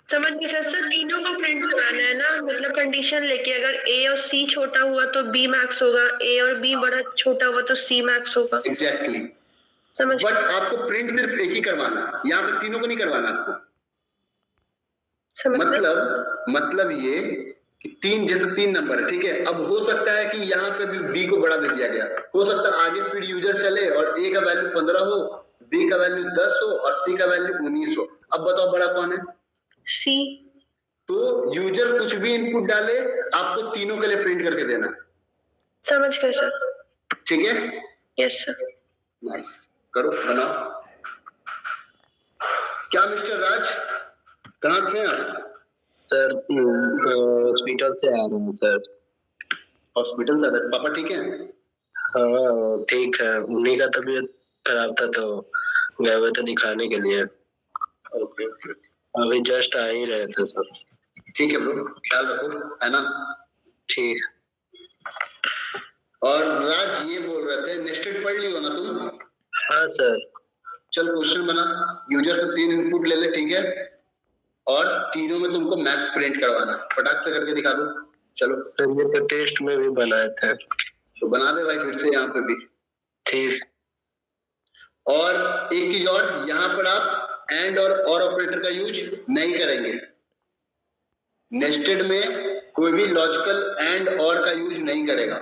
समझ गए सर, तीनों को प्रिंट कराना है ना, मतलब कंडीशन लेके अगर ए और सी छोटा हुआ तो बी मैक्स होगा, ए और बी बड़ा छोटा हुआ तो सी मैक्स होगा। एग्जैक्टली। समझ बट आपको प्रिंट सिर्फ एक ही करवाना, यहाँ पे तीनों को नहीं करवाना आपको। मतलब ये कि तीन, जैसे तीन नंबर है, ठीक है। अब हो सकता है कि यहाँ पे भी बी को बड़ा दे दिया गया, हो सकता है आगे फिर यूजर चले और ए का वैल्यू 15 हो, बी का वैल्यू 10 हो और सी का वैल्यू 19 हो। अब बताओ बड़ा कौन है? सी। तो यूजर कुछ भी इनपुट डाले, आपको तीनों के लिए प्रिंट करके देना। समझ गए सर। ठीक है? Yes sir. नाइस, करो, बनाओ। क्या मिस्टर राज, कहाँ थे आप? सर हॉस्पिटल से आ रहे हैं सर। हॉस्पिटल से? पापा ठीक है? हाँ ठीक है, उन्हीं का तबीयत खराब था तो गए हुए थे दिखाने के लिए। ओके ओके, अभी जस्ट आ ही रहे थे सर। ठीक है ब्रो, ख्याल रखो, है ना? ठीक। और राज ये बोल रहे थे, नेस्टेड पढ़ लियो ना तुम? हाँ सर। चल क्वेश्चन बना, यूजर से 3 इनपुट ले ले, ठीक है, और तीनों में तुमको मैक्स प्रिंट करवाना, फटाक से करके दिखा दो। चलो सर ये तो टेस्ट में भी बनाए थे। तो बना दे भाई फिर से यहाँ पे भी। ठीक। और एक चीज और, यहाँ पर आप एंड और ऑपरेटर का यूज नहीं करेंगे। नेस्टेड में कोई भी लॉजिकल एंड और का यूज नहीं करेगा,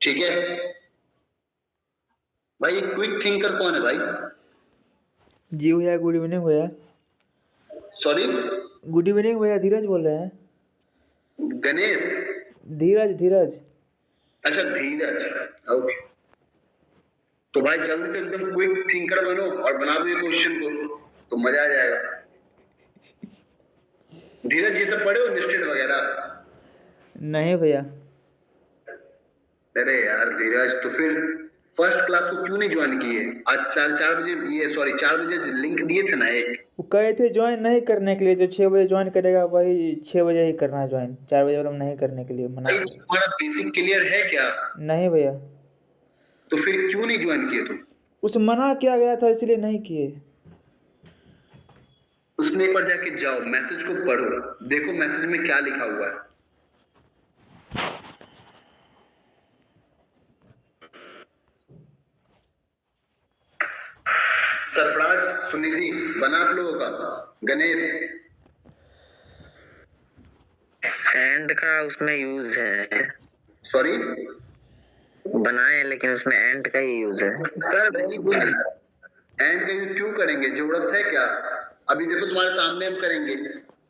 ठीक है भाई? क्विक थिंकर कौन है भाई? जी भैया, गुड इवनिंग भैया। सॉरी, गुड इवनिंग भैया, धीरज बोल रहे हैं। गणेश? धीरज धीरज। अच्छा धीरज, ओके। तो भाई जल्दी से एकदम क्विक थिंकर बनो और बना दो ये क्वेश्चन को, तो मजा आ जाएगा। धीरज ये सब पढ़े हो नेस्टेड वगैरह? नहीं भैया। अरे यार धीरज, तो फिर फर्स्ट क्लास को क्यों नहीं ज्वाइन किए? आज 4 बजे, ये सॉरी 4 बजे लिंक दिए थे ना एक। वो कहे थे ज्वाइन नहीं करने के लिए, जो 6 बजे ज्वाइन करेगा वही 6 बजे ही करना है ज्वाइन, 4 बजे वाला नहीं करने के लिए मना भाई किया। तुम्हारा बेसिक क्लियर है क्या? नहीं भैया। तो फिर क्यों नहीं ज्वाइन किए तुम? उसे मना किया गया था इसलिए नहीं किए। उसमें एक बार जाके जाओ, मैसेज को पढ़ो, देखो मैसेज में क्या लिखा हुआ है। सरफराज, सुनिधि, बना आप लोगों का? गणेश? एंड का उसमें यूज है। सॉरी, बनाए लेकिन उसमें एंड का ही यूज है। Sir very good. एंड का यूज क्यों करेंगे, जरूरत है क्या? अभी देखो तुम्हारे सामने हम करेंगे,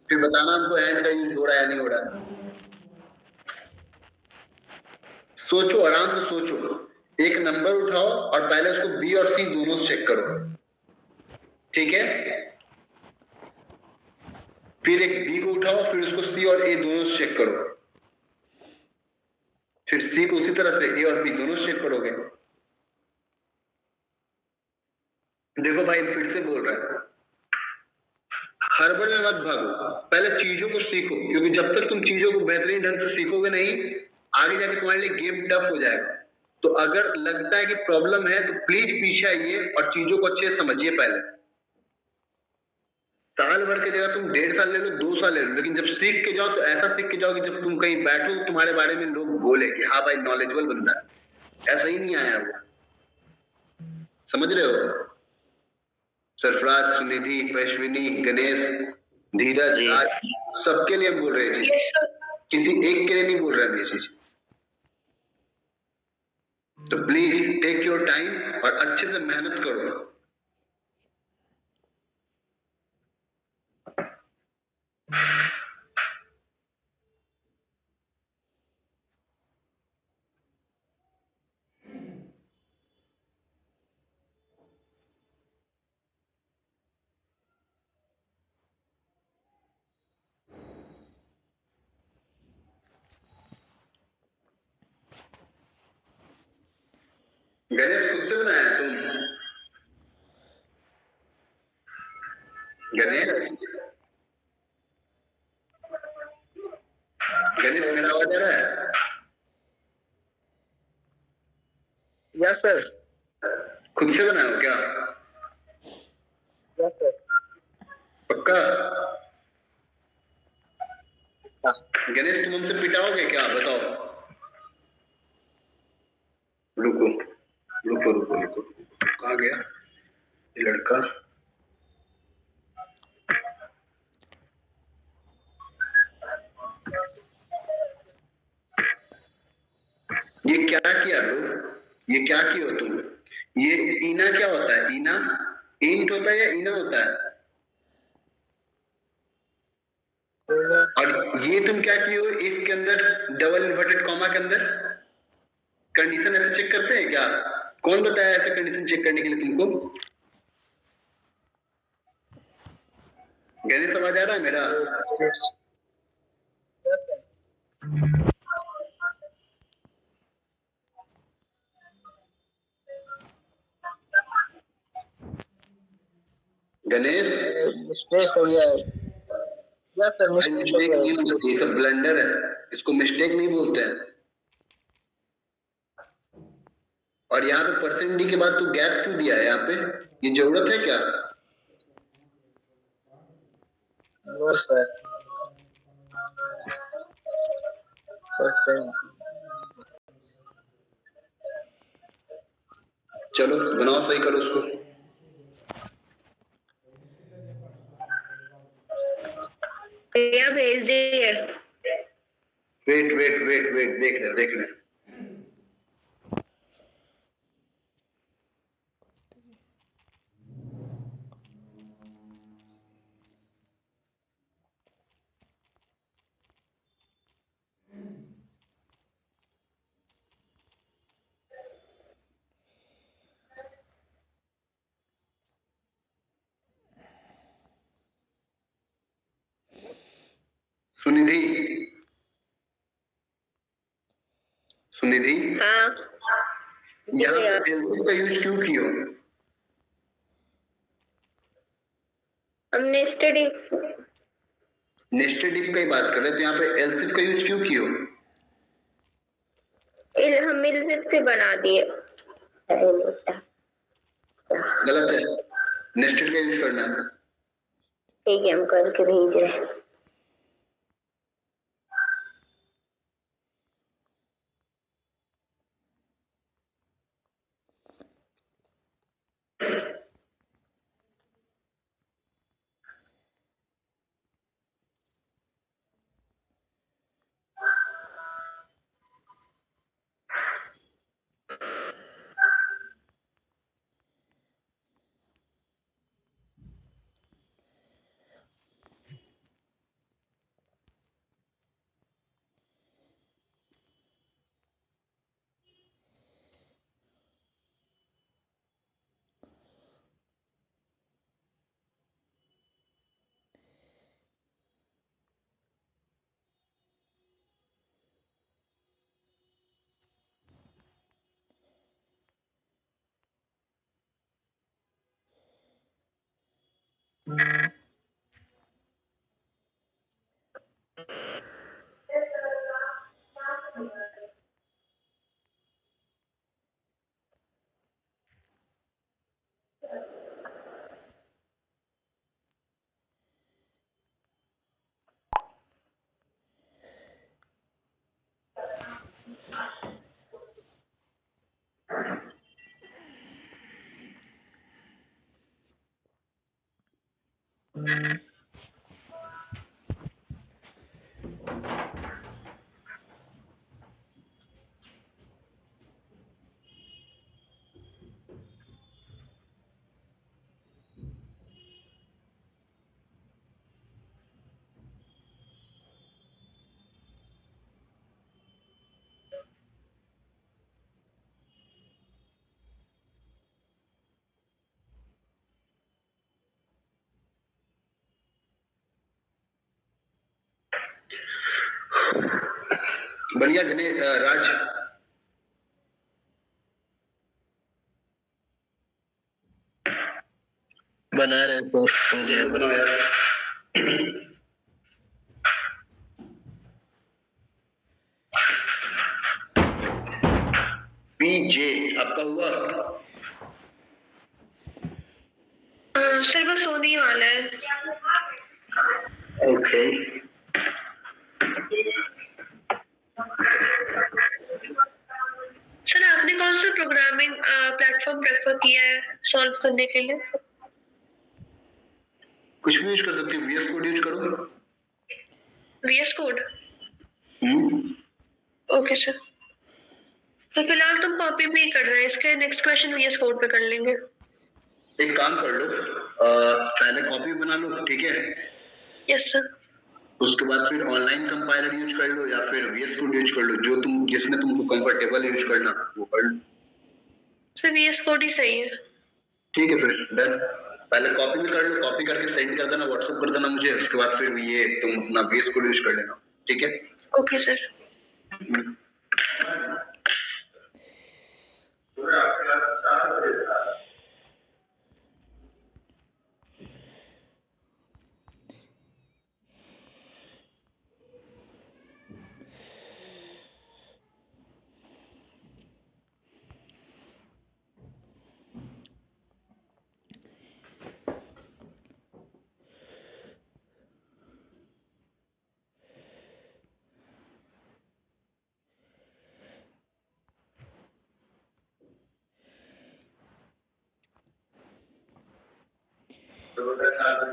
फिर बताना हमको एंड का यूज हो रहा है या नहीं हो रहा है। सोचो, आराम से सोचो, एक नंबर उठाओ और पहले उसको बी और सी दोनों से चेक करो, ठीक है? फिर एक बी को उठाओ, फिर उसको सी और ए दोनों से चेक करो, फिर सी को उसी तरह से ए और बी दोनों से चेक करोगे। देखो भाई फिर से बोल रहा है, हड़बड़ में मत भागो, पहले चीजों को सीखो, क्योंकि जब तक तुम चीजों को बेहतरीन ढंग से सीखोगे नहीं, आगे जाके तुम्हारे लिए गेम टफ हो जाएगा। तो अगर लगता है कि प्रॉब्लम है तो प्लीज पीछे आइए और चीजों को अच्छे से समझिए। पहले साल भर की जगह तुम 1.5 साल ले लो, 2 साल ले लो, लेकिन जब सीख के जाओ तो ऐसा सीख के जाओ कि जब तुम कहीं बैठो तुम्हारे बारे में लोग बोले कि हाँ भाई नॉलेजेबल बंदा है। ऐसा ही नहीं आया वो, समझ रहे हो? सरफराज, सुनिधि, वैश्विनी, गणेश, धीरज, आज सबके लिए हम बोल रहे हैं चीज, किसी एक के लिए नहीं बोल रहे हैं ये चीज। तो प्लीज टेक योर टाइम और अच्छे से मेहनत करो। गणेश खुद से बनाया है तुम? गणेश, गणेश मेरा आवाज आ रहा है? Yes sir. खुद से बनाया हो क्या? Yes sir. पक्का? गणेश तुम हमसे पिटाओगे क्या, बताओ? रुको रुको रुको रुको, कहाँ गया ये लड़का? ये क्या किया ब्रो? ये क्या किया तुम? ये ईना क्या होता है? ईना इंट होता है या ईना होता है? और ये तुम क्या किए हो इफ के अंदर, डबल इन्वर्टेड कॉमा के अंदर? कंडीशन ऐसे चेक करते हैं क्या? कौन बताया ऐसे कंडीशन चेक करने के लिए तुमको? गणेश समझ आ रहा है मेरा? गणेश मिस्टेक हो गया है। क्या सर मिस्टेक नहीं होती, ये सब ब्लंडर है, इसको मिस्टेक नहीं बोलते हैं। और यहाँ पे परसेंट डी के बाद तू गैप क्यों दिया है यहाँ पे? ये जरूरत है क्या? सर चलो बनाओ, सही करो उसको। भैया भेज दिए। वेट वेट वेट वेट, देख ले। सुनिधि, हाँ यहाँ पे एलसीफ का यूज क्यों किया? हम नेस्टेड इफ की बात कर रहे हैं, तो यहाँ पे एलसीफ का यूज क्यों किया? हम मिलजिप से बना दिए। गलत है, नेस्टेड का यूज करना है। ठीक है, हम करके भेज रहे हैं। बढ़िया गणेश, राज बना रहे हैं सर। बनाओ यार। पीजे आपका हुआ? सर बस होने ही वाला है। ओके। सर आपने कौन सा प्रोग्रामिंग प्लेटफॉर्म प्रेफर किया है सॉल्व करने के लिए? कुछ भी यूज कर सकती हो, VS कोड यूज करो। VS code. Hmm. Okay sir. तो फिलहाल तुम कॉपी भी कर रहे हैं, इसके नेक्स्ट क्वेश्चन VS कोड पे कर लेंगे। एक काम कर लो, पहले कॉपी बना लो, ठीक है? Yes sir. उसके बाद फिर ऑनलाइन कंपाइलर यूज कर लो या फिर VS कोड यूज कर लो, जो तुम जिसमें तुमको कंफर्टेबल यूज करना वो कर लो। सर VS कोड ही सही है। ठीक है फिर डन। पहले कॉपी भी कर लो, कॉपी करके सेंड कर देना, व्हाट्सएप कर देना मुझे, उसके बाद फिर ये तुम अपना VS कोड यूज कर लेना, ठीक है? Okay sir.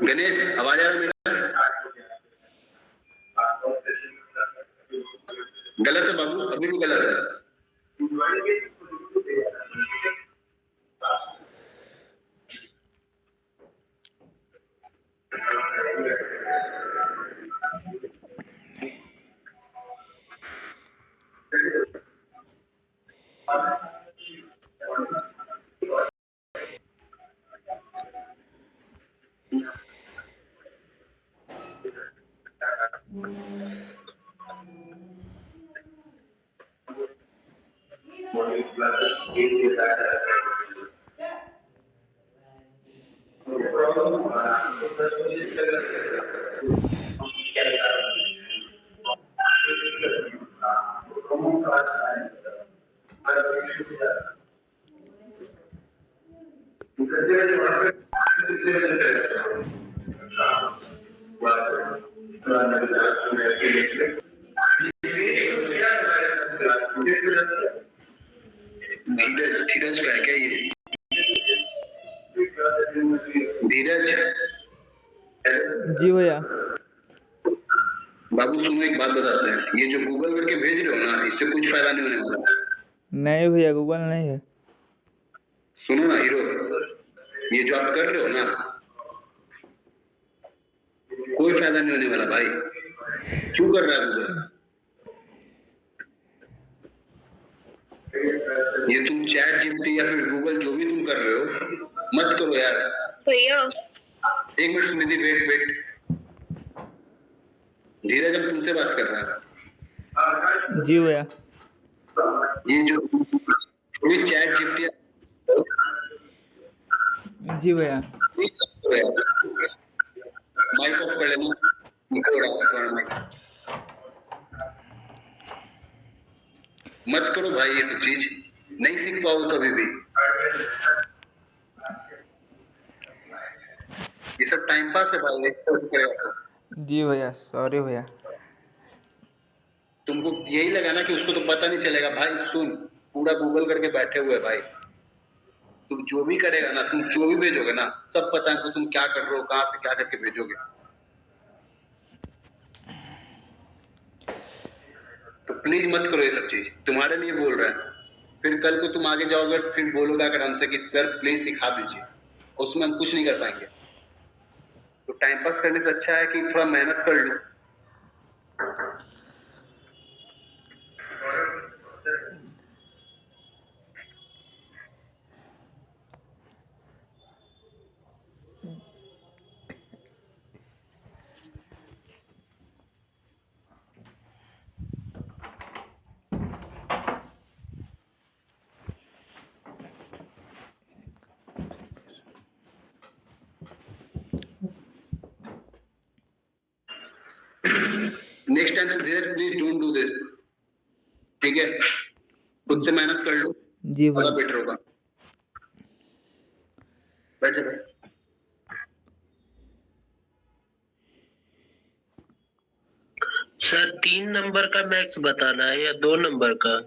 गणेश आवाज आ रहा है मेरा? गलत है बाबू, अभी भी गलत है। धीरज, धीरज का है क्या ये? धीरज। जी भैया। बाबू सुनो, एक बात बताते हैं, ये जो गूगल करके भेज रहे हो ना, इससे कुछ फायदा नहीं होने वाला। नहीं भैया, गूगल नहीं है। सुनो ना हीरो, ये जो आप कर रहे हो ना, कोई फायदा नहीं होने वाला भाई। क्यों कर रहा है गूगल? ये तुम चैट जीपीटी या फिर गूगल जो भी तुम कर रहे हो, मत करो यार। भैया। एक मिनट सुनिधि, वेट वेट। धीरज हम तुमसे बात कर रहे हैं। जी भैया। ये जो चैट जीपीटी, जी भैया। माइक ऑफ कर लेना, निकल रहा है तुम्हारा माइक। मत करो भाई ये सब चीज, नहीं सीख पाओगे कभी भी। ये सब टाइम पास है भाई, इस तरह से करेगा तो। जी भैया, सॉरी भैया। तुमको यही लगा ना कि उसको तो पता नहीं चलेगा भाई। सुन, पूरा गूगल करके बैठे हुए भाई, तुम जो भी करेगा ना, तुम जो भी भेजोगे ना, सब पता है तुम क्या कर रहे हो, कहां से क्या करके भेजोगे। तो प्लीज मत करो ये सब चीज, तुम्हारे लिए बोल रहे हैं। फिर कल को तुम आगे जाओगे, फिर बोलोगे अगर हमसे कि सर प्लीज सिखा दीजिए, उसमें हम कुछ नहीं कर पाएंगे। तो टाइम पास करने से अच्छा है कि थोड़ा मेहनत कर लो। नेक्स्ट टाइम से धीरज प्लीज डोंट डू दिस, ठीक है? खुद से मेहनत कर लो, जी ज्यादा भैया। बेटर होगा। बैठ जा भाई। सर 3 नंबर का मैक्स बताना है या 2 नंबर का?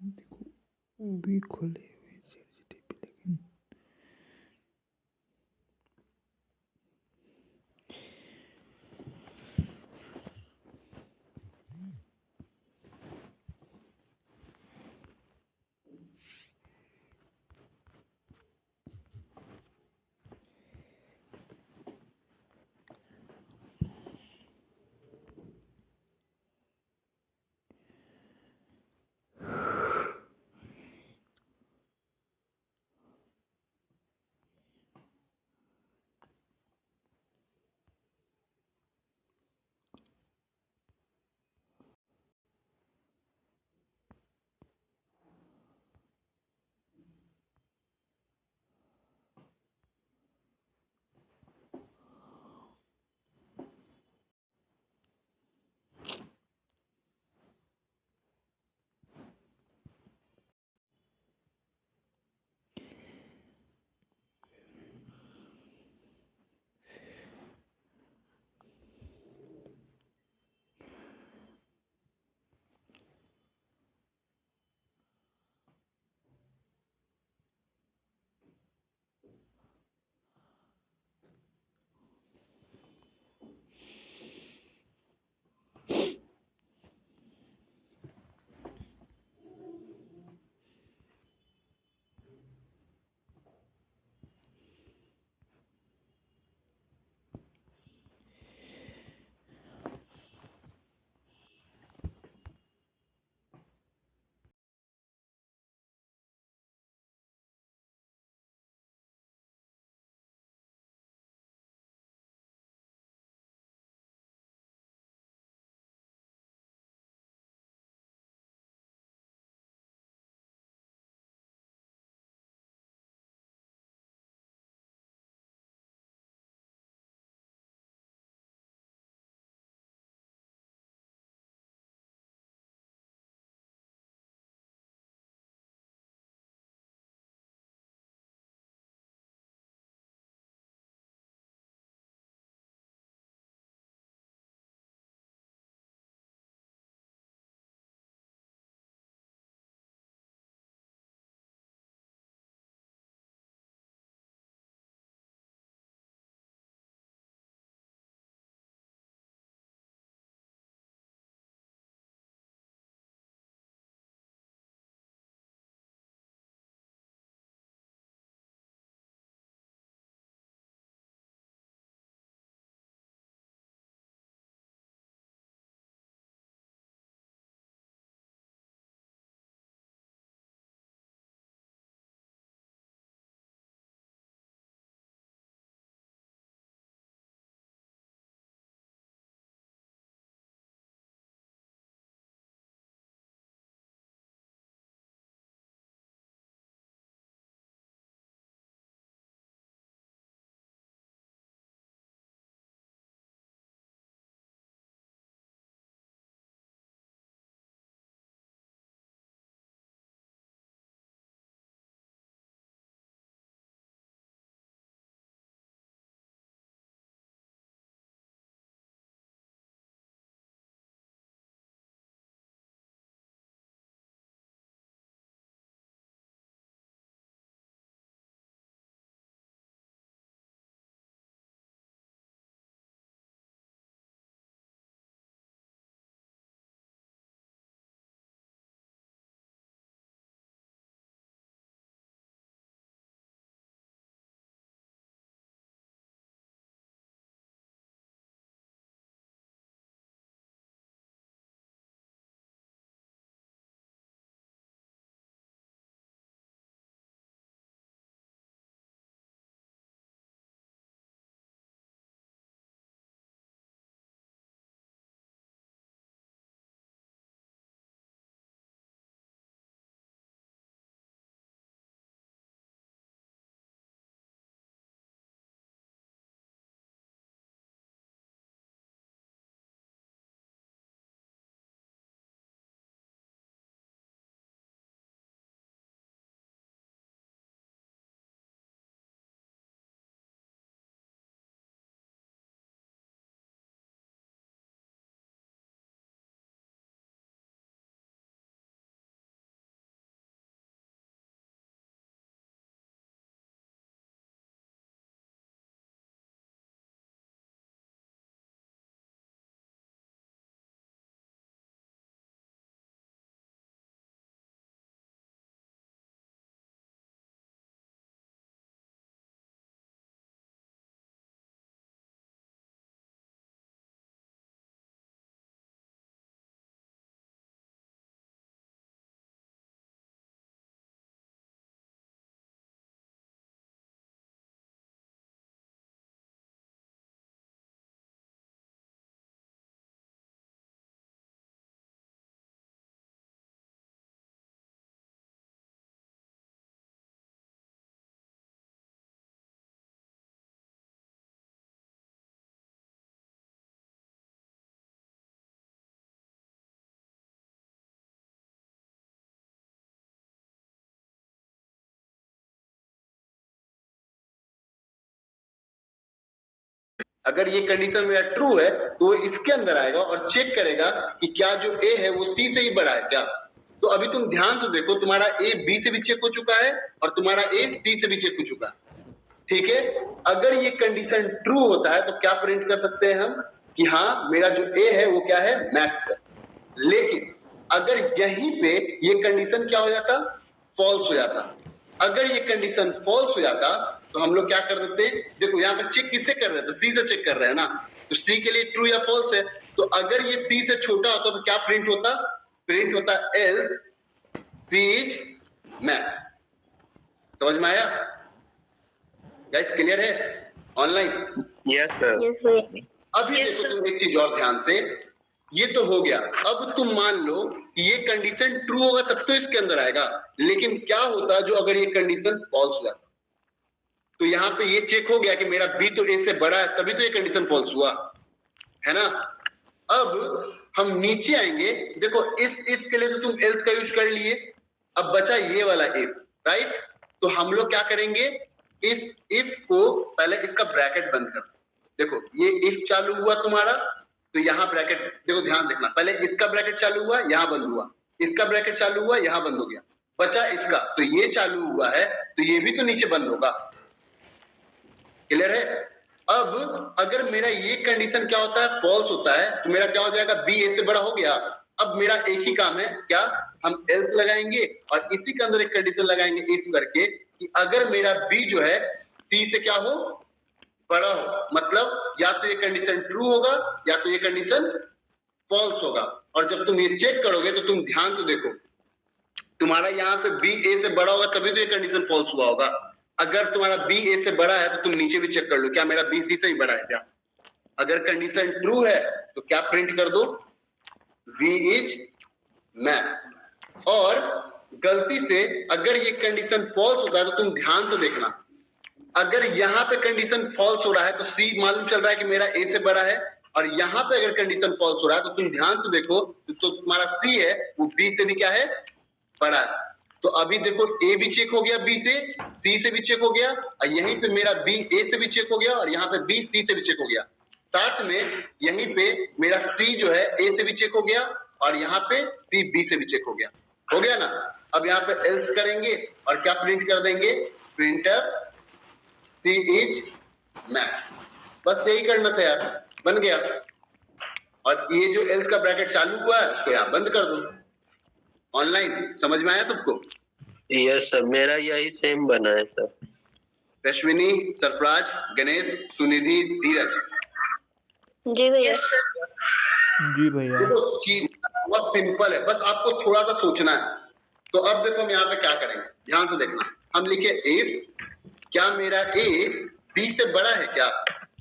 देखो वो भी खोले हुए ChatGPT लेकिन अगर ये कंडीशन मेरा ट्रू है तो वो इसके अंदर आएगा और चेक करेगा कि क्या जो ए है वो सी से ही बड़ा है क्या। तो अभी तुम ध्यान से देखो, तुम्हारा ए बी से भी चेक हो चुका है और तुम्हारा ए सी से भी चेक हो चुका है, ठीक है। अगर ये कंडीशन ट्रू होता है तो क्या प्रिंट कर सकते हैं हम कि हाँ मेरा जो ए है वो क्या है, मैक्स है। लेकिन अगर यहीं पे ये कंडीशन क्या हो जाता, फॉल्स हो जाता। अगर ये कंडीशन फॉल्स हो जाता तो हम लोग क्या कर देते, देखो यहाँ पे चेक किससे कर रहे थे, सी से चेक कर रहे हैं ना, तो सी के लिए ट्रू या फॉल्स है। तो अगर ये सी से छोटा होता तो क्या प्रिंट होता, प्रिंट होता एल्स सी इज मैक्स। समझ में आया गाइस, क्लियर है ऑनलाइन? Yes sir. अभी Yes, देखो sir. तुम एक चीज और ध्यान से, ये तो हो गया। अब तुम मान लो कि ये कंडीशन ट्रू होगा तब तो इसके अंदर आएगा, लेकिन क्या होता जो अगर ये कंडीशन फॉल्स हो जाता, तो यहाँ पे ये चेक हो गया कि मेरा बी तो ए से बड़ा है, तभी तो ये कंडीशन फॉल्स हुआ है ना। अब हम नीचे आएंगे, देखो इस इफ के लिए तो तुम एल्स का यूज कर लिए, अब बचा ये वाला इफ, राइट। तो हम लोग क्या करेंगे, इस इफ को पहले इसका ब्रैकेट बंद कर, देखो ये इफ चालू हुआ तुम्हारा तो यहाँ ब्रैकेट, देखो ध्यान देखना, पहले इसका ब्रैकेट चालू हुआ यहाँ बंद हुआ, इसका ब्रैकेट चालू हुआ यहाँ बंद हो गया, बचा इसका, तो ये चालू हुआ है तो ये भी तो नीचे बंद होगा। क्लियर है? अब अगर मेरा ये कंडीशन क्या होता है, फॉल्स होता है, तो मेरा क्या हो जाएगा, बी ए से बड़ा हो गया। अब मेरा एक ही काम है, क्या, हम एल्स लगाएंगे और इसी के अंदर एक कंडीशन लगाएंगे इफ करके कि अगर मेरा बी जो है सी से क्या हो, बड़ा हो, मतलब या तो ये कंडीशन ट्रू होगा या तो ये कंडीशन फॉल्स होगा। और जब तुम ये चेक करोगे तो तुम ध्यान से देखो, तुम्हारा यहाँ पे बी ए से बड़ा होगा तभी तो ये कंडीशन फॉल्स हुआ होगा। अगर तुम्हारा बी ए से बड़ा है तो तुम नीचे भी चेक कर लो, क्या मेरा बी सी से ही बड़ा है क्या। अगर कंडीशन ट्रू है तो क्या प्रिंट कर दो, V इज मैक्स। और गलती से अगर ये कंडीशन फॉल्स होता है तो तुम ध्यान से देखना, अगर यहाँ पे कंडीशन फॉल्स हो रहा है तो C मालूम चल रहा है कि मेरा A से बड़ा है, और यहाँ पे अगर कंडीशन फॉल्स हो रहा है तो तुम ध्यान से देखो तो तुम्हारा C है वो B से भी क्या है, बड़ा है। तो अभी देखो A भी चेक हो गया B से, C से भी चेक हो गया, और यहीं पे मेरा B A से भी चेक हो गया, और यहाँ पे B C से भी चेक हो गया। साथ में यहीं पे मेरा C जो है A से भी चेक हो गया, और यहाँ पे C B से भी चेक हो गया। हो गया ना। अब यहाँ पे एल्स करेंगे और क्या प्रिंट कर देंगे, प्रिंटर C इज मैक्स। बस यही करना था यार, बन गया। और ये जो एल्स का ब्रैकेट चालू हुआ है उसको यहाँ बंद कर दो। ऑनलाइन समझ में आया सबको? यस सर, मेरा यही सेम बना है सर। रश्मिनी, सरफराज, गणेश, सुनिधि, धीरज, जी भैया। Yes, sir. जी भैया। देखो चीज बहुत सिंपल है, बस आपको थोड़ा सा सोचना है। तो अब देखो हम यहाँ पे क्या करेंगे, ध्यान से देखना। हम लिखे इफ क्या मेरा ए बी से बड़ा है क्या।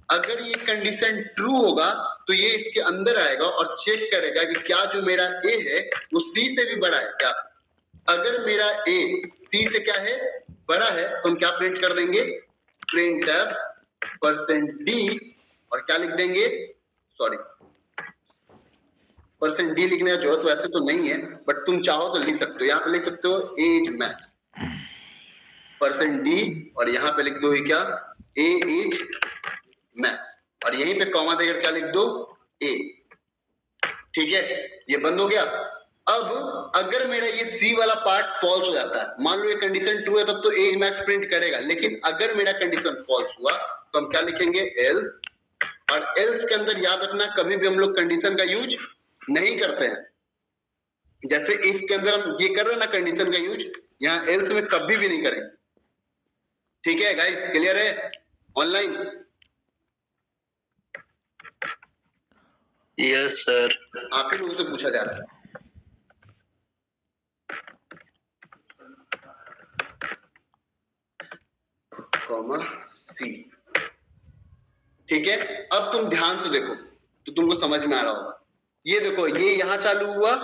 अगर ये कंडीशन ट्रू होगा तो ये इसके अंदर आएगा और चेक करेगा कि क्या जो मेरा ए है वो सी से भी बड़ा है क्या। अगर मेरा ए सी से क्या है, बड़ा है, तो हम क्या प्रिंट कर देंगे, printf%d, और क्या लिख देंगे, सॉरी %d लिखने का जरूरत वैसे तो नहीं है, बट तुम चाहो तो लिख सकते हो। यहाँ पे लिख सकते हो एज मैक्स %d, और यहाँ पे लिख दो ये क्या, ए इज मैक्स, और यहीं पे कॉमा देकर क्या लिख दो, ए। ठीक है, ये बंद हो गया। अब अगर मेरा ये सी वाला पार्ट फॉल्स हो जाता है, मान लो ये कंडीशन ट्रू है तब तो एज मैक्स प्रिंट करेगा, लेकिन अगर मेरा कंडीशन फॉल्स हुआ तो हम क्या लिखेंगे, एल्स। और एल्स के अंदर याद रखना कभी भी हम लोग कंडीशन का यूज नहीं करते हैं। जैसे इफ के अंदर हम ये कर रहे हैं ना कंडीशन का यूज, यहाँ एल्स में कभी भी नहीं करेंगे। ठीक है गाइस, क्लियर है ऑनलाइन? Yes sir. आप ही लोगों से पूछा जा रहा है। कॉमा सी। ठीक है, अब तुम ध्यान से देखो तो तुमको समझ में आ रहा होगा। ये देखो ये यहाँ चालू हुआ,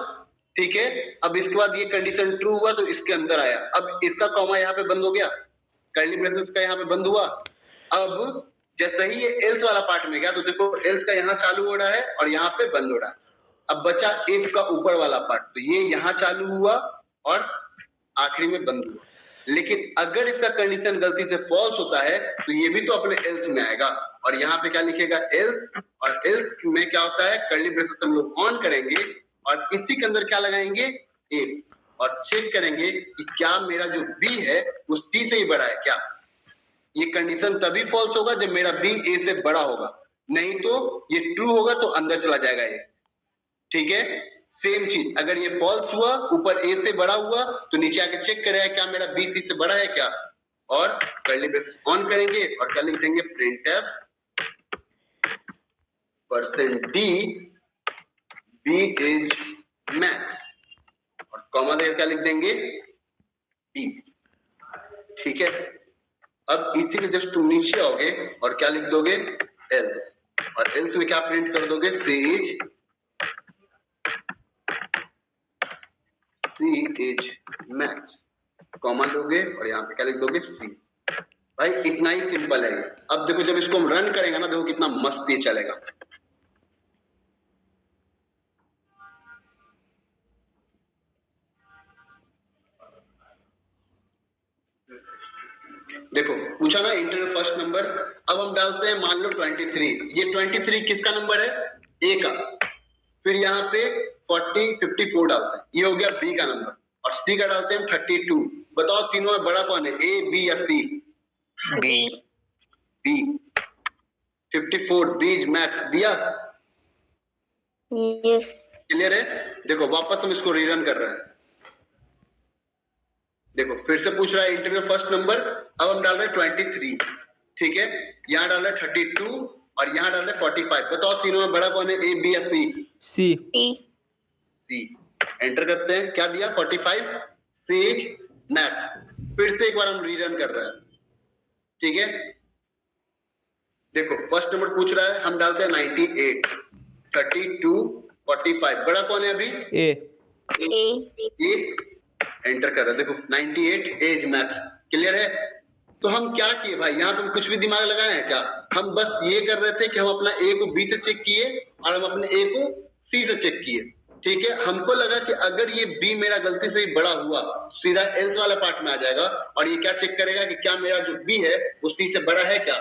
ठीक है। अब इसके बाद ये कंडीशन ट्रू हुआ तो इसके अंदर आया। अब इसका कॉमा यहाँ पे बंद हो गया, कर्ली ब्रेसेस का यहाँ पे बंद हुआ। अब जैसे ही ये एल्स वाला पार्ट में गया तो देखो एल्स का यहाँ चालू हो रहा है और यहाँ पे बंद हो रहा है। अब बचा इफ का ऊपर वाला पार्ट, तो ये यहाँ चालू हुआ और आखिरी में बंद हुआ। लेकिन अगर इसका कंडीशन गलती से फॉल्स होता है तो ये भी तो अपने एल्स में आएगा, और यहाँ पे क्या लिखेगा एल्स, और एल्स में क्या होता है कर्ली ब्रेसेस हम लोग ऑन करेंगे और इसी के अंदर क्या लगाएंगे इफ, और चेक करेंगे कि क्या मेरा जो बी है वो सी से ही बड़ा है क्या। ये कंडीशन तभी फॉल्स होगा जब मेरा बी ए से बड़ा होगा, नहीं तो ये ट्रू होगा तो अंदर चला जाएगा ये। ठीक है, सेम चीज अगर ये फॉल्स हुआ ऊपर ए से बड़ा हुआ तो नीचे आके चेक करेगा क्या मेरा बी सी से बड़ा है क्या, और कर्ली ब्रेसेस ऑन करेंगे और क्या लिख देंगे printf %d b is max, और कॉमा देकर क्या लिख देंगे b। ठीक है, अब इसी के जस्ट तुम नीचे आओगे और क्या लिख दोगे else, और else में क्या प्रिंट कर दोगे C is max, कॉमा दोगे और यहाँ पे क्या लिख दोगे C। भाई इतना ही सिंपल है। अब देखो जब इसको हम रन करेंगे ना, देखो कितना मस्त ये चलेगा। देखो पूछा ना इंटरव्यू फर्स्ट नंबर, अब हम डालते हैं मान लो 23, ये 23 किसका नंबर है ए का, फिर यहाँ पे 40 54 डालते हैं, ये हो गया बी का नंबर, और सी का डालते हैं 32। बताओ तीनों में बड़ा कौन है, ए बी या सी? बी। बी। 54 बीज मैक्स दिया, यस क्लियर है? देखो वापस हम इसको रीरन कर रहे हैं, देखो फिर से पूछ रहा है इंटरव्यू फर्स्ट नंबर, अब हम डाल रहे हैं 23, ठीक है, यहाँ डाल रहे हैं 32 और यहाँ डाल रहे हैं 45। बताओ तीनों में बड़ा कौन है, ए बी या सी? सी। सी। एंटर करते हैं, क्या दिया 45 सेज मैक्स। फिर से एक बार हम रीरन कर रहे हैं, ठीक है। देखो फर्स्ट नंबर पूछ रहा है, हम डालते हैं 98 32 45, बड़ा कौन है अभी? ए। ए। एंटर कर रहे हैं, देखो 98 एज मैक्स, क्लियर है। तो हम क्या किए भाई, यहाँ पे कुछ भी दिमाग लगाए हैं क्या? हम बस ये कर रहे थे कि हम अपना ए को बी से चेक किए और हम अपने ए को सी से चेक किए, ठीक है। हमको लगा कि अगर ये बी मेरा गलती से ही बड़ा हुआ सीधा एल्स वाला पार्ट में आ जाएगा, और ये क्या चेक करेगा कि क्या मेरा जो बी है वो सी से बड़ा है क्या।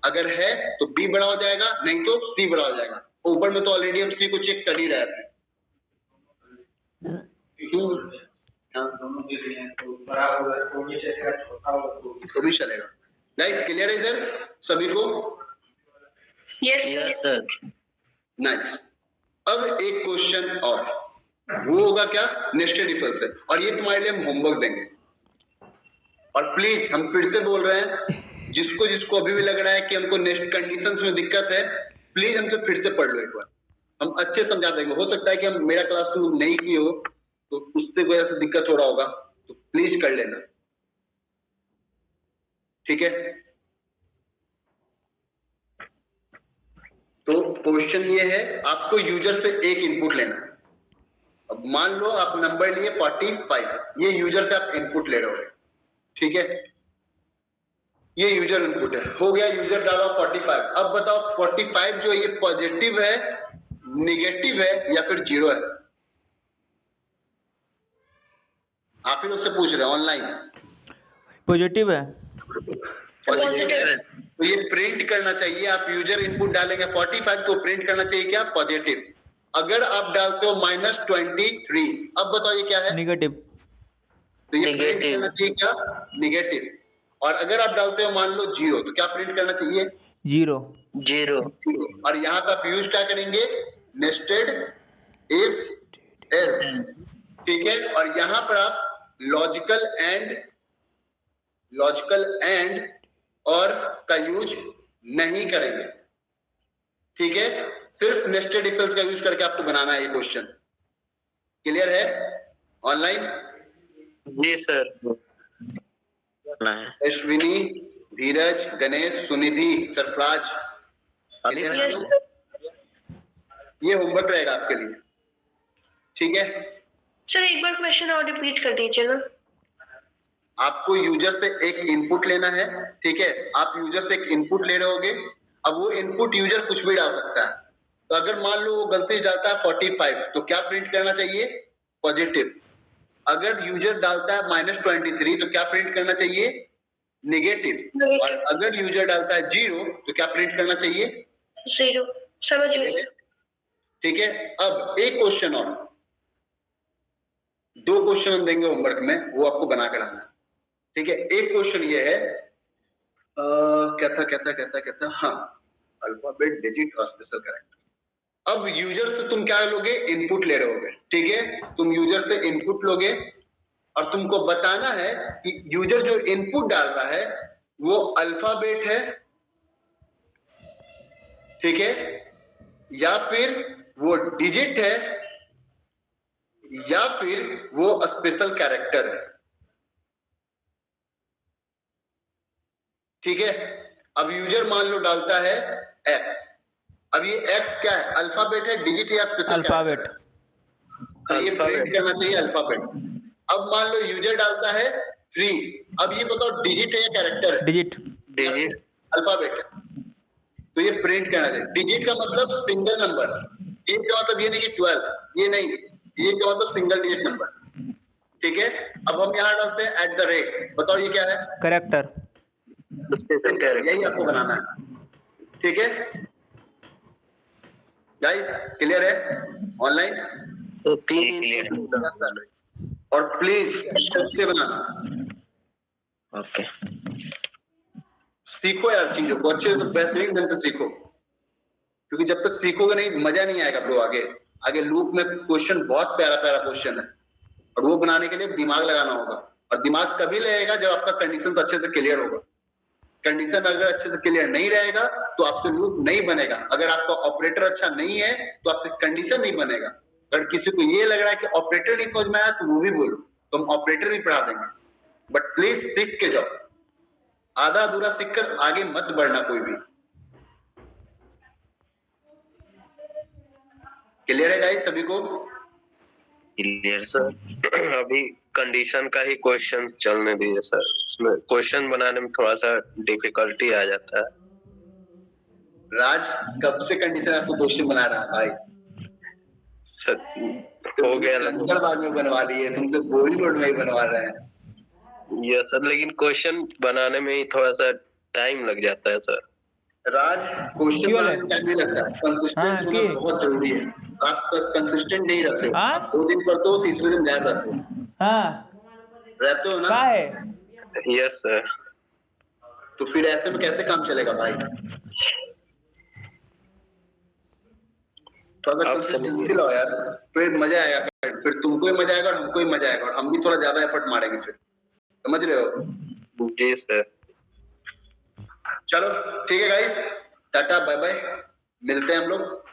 अगर है तो बी बड़ा हो जाएगा, नहीं तो सी बड़ा हो जाएगा। ऊपर में तो ऑलरेडी हम सी को चेक कर ही रहे थे। तो भी चलेगा। नाइस, क्लियर है इधर सभी को? Yes sir. नाइस। अब एक क्वेश्चन और, वो होगा क्या, नेस्टेड इफ एल्स है, और ये तुम्हारे लिए हम होमवर्क देंगे। और प्लीज हम फिर से बोल रहे हैं, जिसको जिसको अभी भी लग रहा है कि हमको नेक्स्ट कंडीशंस में दिक्कत है, प्लीज हमसे फिर से पढ़ लो एक बार, हम अच्छे समझा देंगे। हो सकता है कि हम मेरा क्लास तुम नहीं किए हो तो उससे वजह से दिक्कत हो रहा होगा, तो प्लीज कर लेना, ठीक है। तो क्वेश्चन ये है, आपको यूजर से एक इनपुट लेना है। अब मान लो आप नंबर लिए 45, ये यूजर से आप इनपुट ले रहे हो, ठीक है। ये यूजर इनपुट है, हो गया, यूजर डाला 45। अब बताओ 45 जो ये पॉजिटिव है, निगेटिव है या फिर जीरो है? आप ही लोग से पूछ रहे हैं ऑनलाइन। पॉजिटिव है। पॉजिटिव है तो ये प्रिंट करना चाहिए। आप यूजर इनपुट डालेंगे 45 तो प्रिंट करना चाहिए क्या, पॉजिटिव। अगर आप डालते हो -23, अब बताओ ये क्या है, निगेटिव। तो ये प्रिंट करना चाहिए क्या, निगेटिव। और अगर आप डालते हो मान लो 0 तो क्या प्रिंट करना चाहिए, जीरो। जीरो। और यहाँ पे आप यूज क्या करेंगे, नेस्टेड इफ एल्स, ठीक है। और यहाँ पर आप लॉजिकल एंड और का यूज नहीं करेंगे, ठीक है। सिर्फ नेस्टेड इफ एल्स का यूज करके आपको बनाना है ये क्वेश्चन, क्लियर है ऑनलाइन? जी सर। अश्विनी, धीरज, गणेश, सुनिधि, सरफराज, यस ये होमवर्क रहेगा आपके लिए, ठीक है। सर एक बार क्वेश्चन और रिपीट कर दीजिए ना। आपको यूजर से एक इनपुट लेना है, ठीक है। आप यूजर से एक इनपुट ले रहे होगे, अब वो इनपुट यूजर कुछ भी डाल सकता है। तो अगर मान लो वो गलती से डालता है 45 तो क्या प्रिंट करना चाहिए, पॉजिटिव। अगर यूजर डालता है -23 तो क्या प्रिंट करना चाहिए? नेगेटिव। और अगर यूजर डालता है 0 तो क्या प्रिंट करना चाहिए? 0। समझ गई। ठीक है, अब एक क्वेश्चन और, 2 क्वेश्चन हम देंगे होमवर्क में, वो आपको बना कर आना है। ठीक है, एक क्वेश्चन ये है, क्या था, हाँ, अल्फाबेट, डिजिट और स्पेशल कैरेक्टर। अब यूजर से तुम क्या लोगे? इनपुट ले रहे होगे। ठीक है, तुम यूजर से इनपुट लोगे और तुमको बताना है कि यूजर जो इनपुट डाल रहा है वो अल्फाबेट है, ठीक है, या फिर वो डिजिट है, या फिर वो स्पेशल कैरेक्टर है। ठीक है, अब यूजर मान लो डालता है x। अब ये x क्या है? अल्फाबेट है, डिजिट या स्पेशल अल्फाबेट। तो ये प्रिंट करना चाहिए अल्फाबेट। अब मान लो यूजर डालता है 3। अब ये बताओ डिजिट है या कैरेक्टर है? डिजिट। डिजिट। अल्फाबेट है, तो ये प्रिंट करना चाहिए। डिजिट का मतलब सिंगल नंबर, ये का मतलब ये नहीं कि 12, ये नहीं, ये का मतलब सिंगल डिजिट नंबर। ठीक है, अब हम यहाँ डालते हैं @, बताओ ये क्या है? कैरेक्टर। Special character. यही आपको बनाना है। ठीक है गाइस, क्लियर है? ऑनलाइन सर जी, 3 clear। और प्लीज से बनाना, ओके। सीखो यार चीजों को अच्छे से, बेहतरीन ढंग से सीखो, क्योंकि जब तक सीखोगे नहीं मजा नहीं आएगा ब्रो। आगे लूप में क्वेश्चन बहुत प्यारा प्यारा क्वेश्चन है और वो बनाने के लिए दिमाग लगाना होगा, और दिमाग तभी लगेगा जब आपका कंडीशन अच्छे से क्लियर होगा। कंडीशन अगर अच्छे से क्लियर नहीं रहेगा तो आपसे लूप नहीं बनेगा। अगर आपका ऑपरेटर अच्छा नहीं है तो आपसे कंडीशन नहीं बनेगा। अगर किसी को ये लग रहा है कि ऑपरेटर नहीं समझ में आया तो वो भी बोलो, तो हम ऑपरेटर भी पढ़ा देंगे। बट प्लीज सीख के जाओ, आधा अधूरा सीखकर आगे मत बढ़ना कोई भी। क्लियर है गाइस सभी को? क्लियर सर अभी कंडीशन का ही क्वेश्चंस चलने दीजिए सर, इसमें क्वेश्चन बनाने में थोड़ा सा डिफिकल्टी आ जाता है। राज कब से कंडीशन आपको क्वेश्चन बना रहा है भाई? सर हो गया लगभग। बाद में बनवा लिए, तुमसे बोरी रोड में ही बनवा रहे हैं। ये सर, लेकिन क्वेश्चन बनाने में ही थोड़ा सा टाइम लग जाता है सर। राज क्वेश्चन क्यों बनाने में टाइम नहीं लगता है, कंसिस्टेंट होना बहुत जरूरी है। आप कंसिस्टेंट नहीं रहते हो, आप 2 दिन पढ़ते हो, तीसरे दिन गायब रहते हो। रहते हो ना? का है? Yes sir. तो फिर ऐसे में कैसे काम चलेगा भाई? थोड़ा सा आप कंसिस्टेंसी लाओ यार, फिर मजा आएगा। फिर तुमको ही मजा आएगा और हमको ही मजा आएगा, और हम भी थोड़ा ज्यादा एफर्ट मारेंगे फिर। समझ रहे हो? जी सर। चलो ठीक है गाइस, टाटा बाय बाय, मिलते हैं हम लोग।